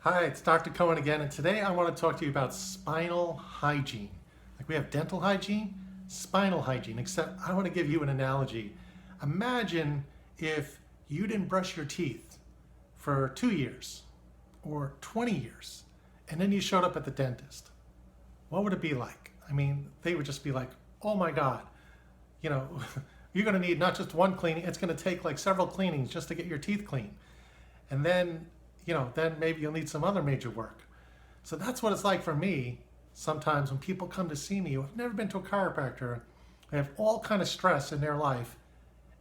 Hi, it's Dr. Cohen again, and today I want to talk to you about spinal hygiene. Like we have dental hygiene, spinal hygiene, except I want to give you an analogy. Imagine if you didn't brush your teeth for 2 years or 20 years, and then you showed up at the dentist. What would it be like? I mean, they would just be like, oh my God, you know, you're going to need not just one cleaning, it's going to take like several cleanings just to get your teeth clean. And then then maybe you'll need some other major work. So that's what it's like for me sometimes when people come to see me who have never been to a chiropractor. They have all kind of stress in their life,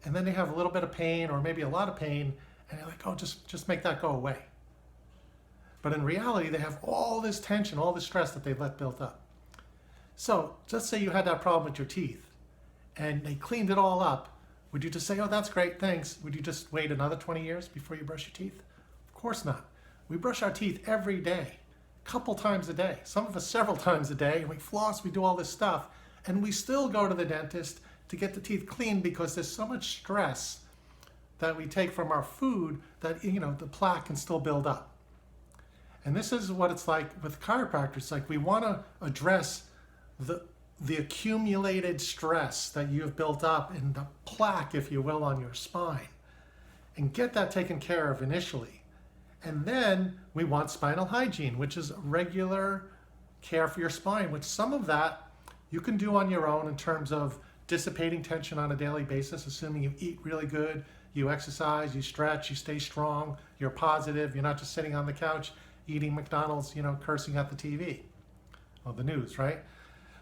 and then they have a little bit of pain or maybe a lot of pain, and they're like, oh, just make that go away. But in reality, they have all this tension, all this stress that they've let built up. So just say you had that problem with your teeth, and they cleaned it all up. Would you just say, oh, that's great, thanks? Would you just wait another 20 years before you brush your teeth? Of course not. We brush our teeth every day, a couple times a day, some of us several times a day, and we floss, we do all this stuff, and we still go to the dentist to get the teeth cleaned because there's so much stress that we take from our food that, the plaque can still build up. And this is what it's like with chiropractors. Like we want to address the accumulated stress that you've built up in the plaque, if you will, on your spine, and get that taken care of initially. And then we want spinal hygiene, which is regular care for your spine, which some of that you can do on your own in terms of dissipating tension on a daily basis, assuming you eat really good, you exercise, you stretch, you stay strong, you're positive, you're not just sitting on the couch eating McDonald's, cursing at the TV or the news, right?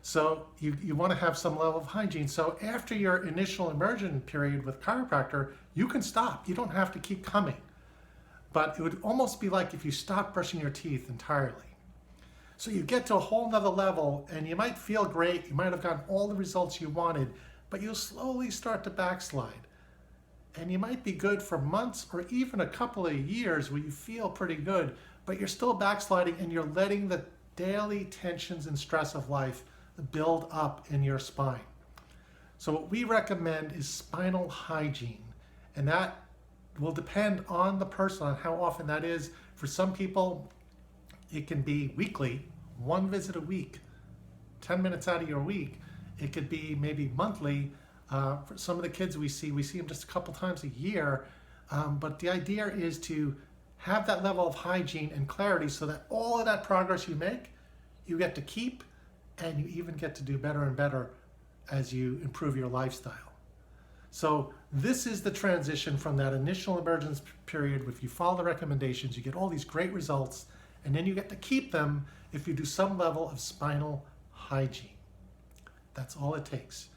So you want to have some level of hygiene. So after your initial immersion period with chiropractor, you can stop. You don't have to keep coming. But it would almost be like if you stopped brushing your teeth entirely. So you get to a whole nother level, and you might feel great, you might have gotten all the results you wanted, but you'll slowly start to backslide. And you might be good for months or even a couple of years where you feel pretty good, but you're still backsliding and you're letting the daily tensions and stress of life build up in your spine. So what we recommend is spinal hygiene, and that will depend on the person, on how often that is. For some people, it can be weekly, one visit a week, 10 minutes out of your week. It could be maybe monthly. For some of the kids we see them just a couple times a year. But the idea is to have that level of hygiene and clarity so that all of that progress you make, you get to keep, and you even get to do better and better as you improve your lifestyle. So this is the transition from that initial emergence period. If you follow the recommendations, you get all these great results, and then you get to keep them if you do some level of spinal hygiene. That's all it takes.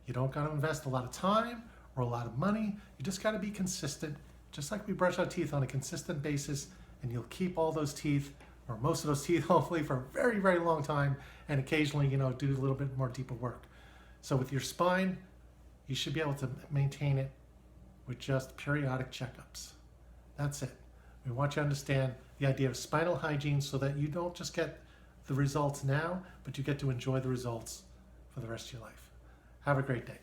You don't got to invest a lot of time or a lot of money. You just got to be consistent, just like we brush our teeth on a consistent basis, and you'll keep all those teeth, or most of those teeth, hopefully, for a very, very long time, and occasionally, do a little bit more deeper work. So with your spine, you should be able to maintain it with just periodic checkups. That's it. We want you to understand the idea of spinal hygiene so that you don't just get the results now, but you get to enjoy the results for the rest of your life. Have a great day.